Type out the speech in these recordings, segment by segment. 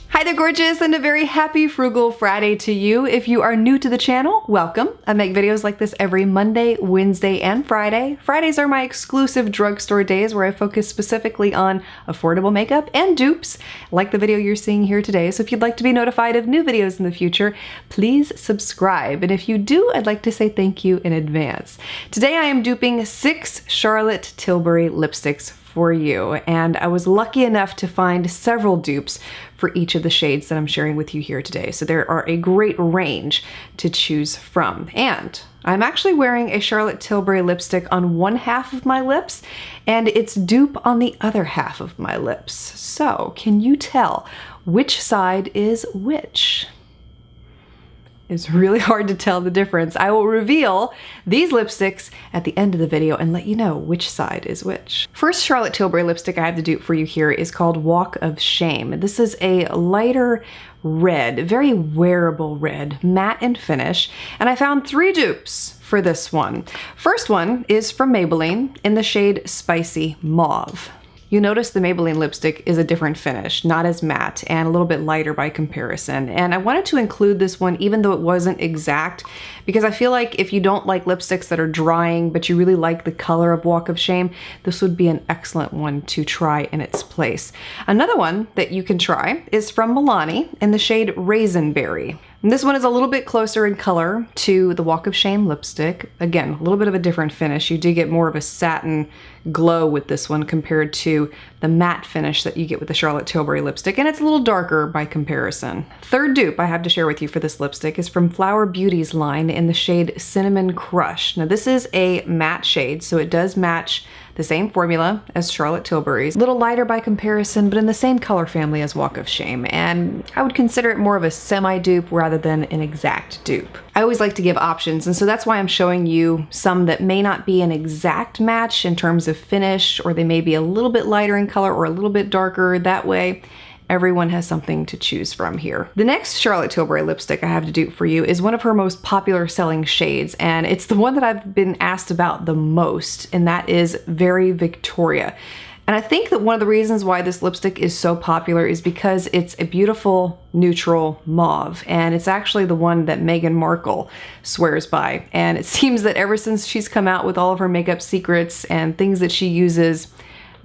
Hi there, gorgeous, and a very happy Frugal Friday to you. If you are new to the channel, welcome. I make videos like this every Monday, Wednesday, and Friday. Fridays are my exclusive drugstore days where I focus specifically on affordable makeup and dupes, like the video you're seeing here today. So if you'd like to be notified of new videos in the future, please subscribe. And if you do, I'd like to say thank you in advance. Today I am duping 6 Charlotte Tilbury lipsticks for you, and I was lucky enough to find several dupes for each of the shades that I'm sharing with you here today. So there are a great range to choose from. And I'm actually wearing a Charlotte Tilbury lipstick on one half of my lips, and it's dupe on the other half of my lips. So can you tell which side is which? It's really hard to tell the difference. I will reveal these lipsticks at the end of the video and let you know which side is which. First Charlotte Tilbury lipstick I have to dupe for you here is called Walk of Shame. This is a lighter red, very wearable red, matte in finish, and I found 3 dupes for this one. First one is from Maybelline in the shade Spicy Mauve. You notice the Maybelline lipstick is a different finish, not as matte and a little bit lighter by comparison. And I wanted to include this one even though it wasn't exact, because I feel like if you don't like lipsticks that are drying, but you really like the color of Walk of Shame, this would be an excellent one to try in its place. Another one that you can try is from Milani in the shade Raisin Berry. And this one is a little bit closer in color to the Walk of Shame lipstick. Again, a little bit of a different finish. You do get more of a satin glow with this one compared to the matte finish that you get with the Charlotte Tilbury lipstick, and it's a little darker by comparison. Third dupe I have to share with you for this lipstick is from Flower Beauty's line in the shade Cinnamon Crush. Now this is a matte shade, so it does match the same formula as Charlotte Tilbury's. A little lighter by comparison, but in the same color family as Walk of Shame, and I would consider it more of a semi-dupe rather than an exact dupe. I always like to give options, and so that's why I'm showing you some that may not be an exact match in terms of finish, or they may be a little bit lighter in color or a little bit darker. That way, everyone has something to choose from here. The next Charlotte Tilbury lipstick I have to dupe for you is one of her most popular selling shades, and it's the one that I've been asked about the most, and that is Very Victoria. And I think that one of the reasons why this lipstick is so popular is because it's a beautiful neutral mauve, and it's actually the one that Meghan Markle swears by. And it seems that ever since she's come out with all of her makeup secrets and things that she uses,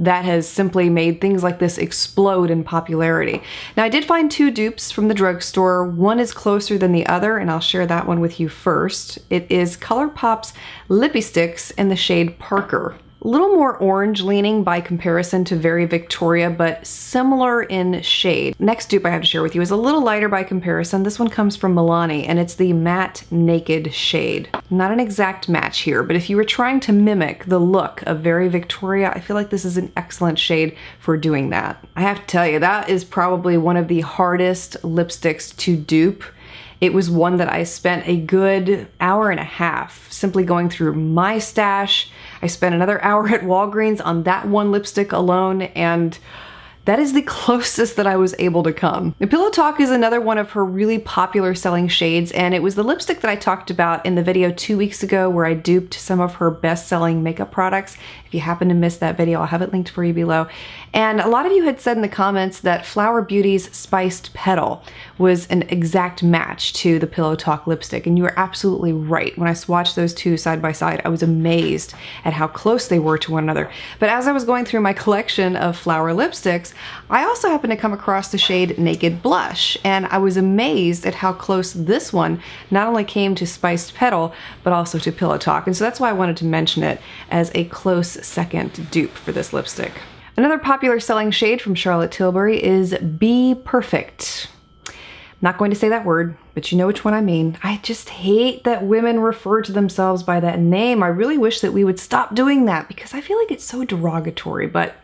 that has simply made things like this explode in popularity. Now I did find 2 dupes from the drugstore. One is closer than the other, and I'll share that one with you first. It is ColourPop's Lippy Sticks in the shade Parker. A little more orange leaning by comparison to Very Victoria, but similar in shade. Next dupe I have to share with you is a little lighter by comparison. This one comes from Milani, and it's the Matte Naked shade. Not an exact match here, but if you were trying to mimic the look of Very Victoria, I feel like this is an excellent shade for doing that. I have to tell you, that is probably one of the hardest lipsticks to dupe. It was one that I spent a good hour and a half simply going through my stash. I spent another hour at Walgreens on that one lipstick alone, and that is the closest that I was able to come. The Pillow Talk is another one of her really popular selling shades, and it was the lipstick that I talked about in the video 2 weeks ago where I duped some of her best-selling makeup products. If you happen to miss that video, I'll have it linked for you below. And a lot of you had said in the comments that Flower Beauty's Spiced Petal was an exact match to the Pillow Talk lipstick, and you were absolutely right. When I swatched those two side by side, I was amazed at how close they were to one another. But as I was going through my collection of flower lipsticks, I also happened to come across the shade Naked Blush, and I was amazed at how close this one not only came to Spiced Petal, but also to Pillow Talk. And so that's why I wanted to mention it as a close second dupe for this lipstick. Another popular selling shade from Charlotte Tilbury is Be Perfect. I'm not going to say that word, but you know which one I mean. I just hate that women refer to themselves by that name. I really wish that we would stop doing that because I feel like it's so derogatory, but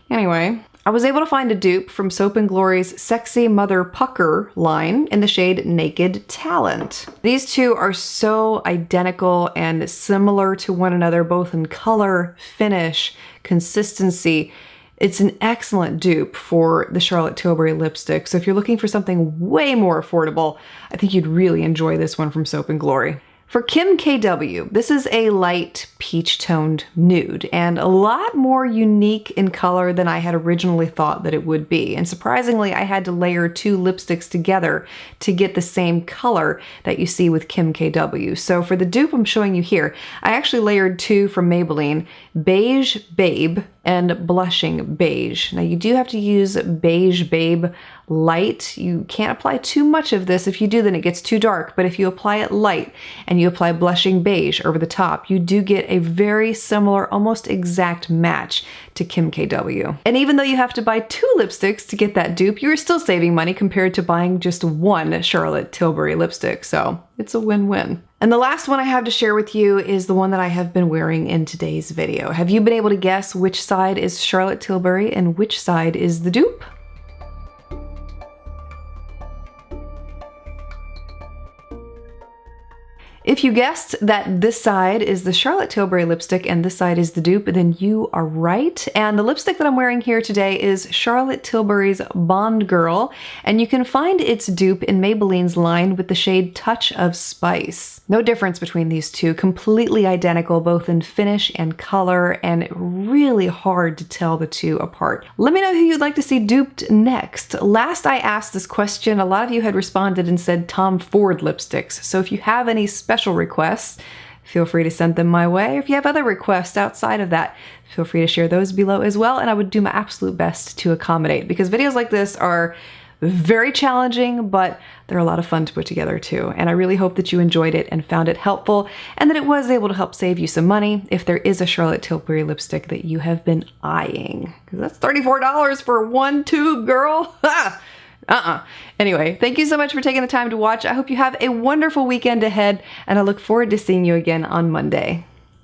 anyway. I was able to find a dupe from Soap & Glory's Sexy Mother Pucker line in the shade Naked Talent. These two are so identical and similar to one another, both in color, finish, consistency. It's an excellent dupe for the Charlotte Tilbury lipstick. So if you're looking for something way more affordable, I think you'd really enjoy this one from Soap & Glory. For Kim KW, this is a light peach toned nude and a lot more unique in color than I had originally thought that it would be. And surprisingly, I had to layer 2 lipsticks together to get the same color that you see with Kim KW. So for the dupe I'm showing you here, I actually layered 2 from Maybelline, Beige Babe and Blushing Beige. Now you do have to use Beige Babe light. You can't apply too much of this. If you do, then it gets too dark. But if you apply it light and you apply Blushing Beige over the top, you do get a very similar, almost exact match to Kim KW. And even though you have to buy 2 lipsticks to get that dupe, you're still saving money compared to buying just 1 Charlotte Tilbury lipstick. So it's a win-win. And the last one I have to share with you is the one that I have been wearing in today's video. Have you been able to guess which side is Charlotte Tilbury and which side is the dupe? If you guessed that this side is the Charlotte Tilbury lipstick and this side is the dupe, then you are right. And the lipstick that I'm wearing here today is Charlotte Tilbury's Bond Girl, and you can find its dupe in Maybelline's line with the shade Touch of Spice. No difference between these two, completely identical both in finish and color, and really hard to tell the two apart. Let me know who you'd like to see duped next. Last I asked this question, a lot of you had responded and said Tom Ford lipsticks. So if you have any special requests, feel free to send them my way. If you have other requests outside of that, feel free to share those below as well, and I would do my absolute best to accommodate, because videos like this are very challenging, but they're a lot of fun to put together too. And I really hope that you enjoyed it and found it helpful, and that it was able to help save you some money if there is a Charlotte Tilbury lipstick that you have been eyeing. Because that's $34 for 1 tube, girl. Anyway, thank you so much for taking the time to watch. I hope you have a wonderful weekend ahead, and I look forward to seeing you again on Monday.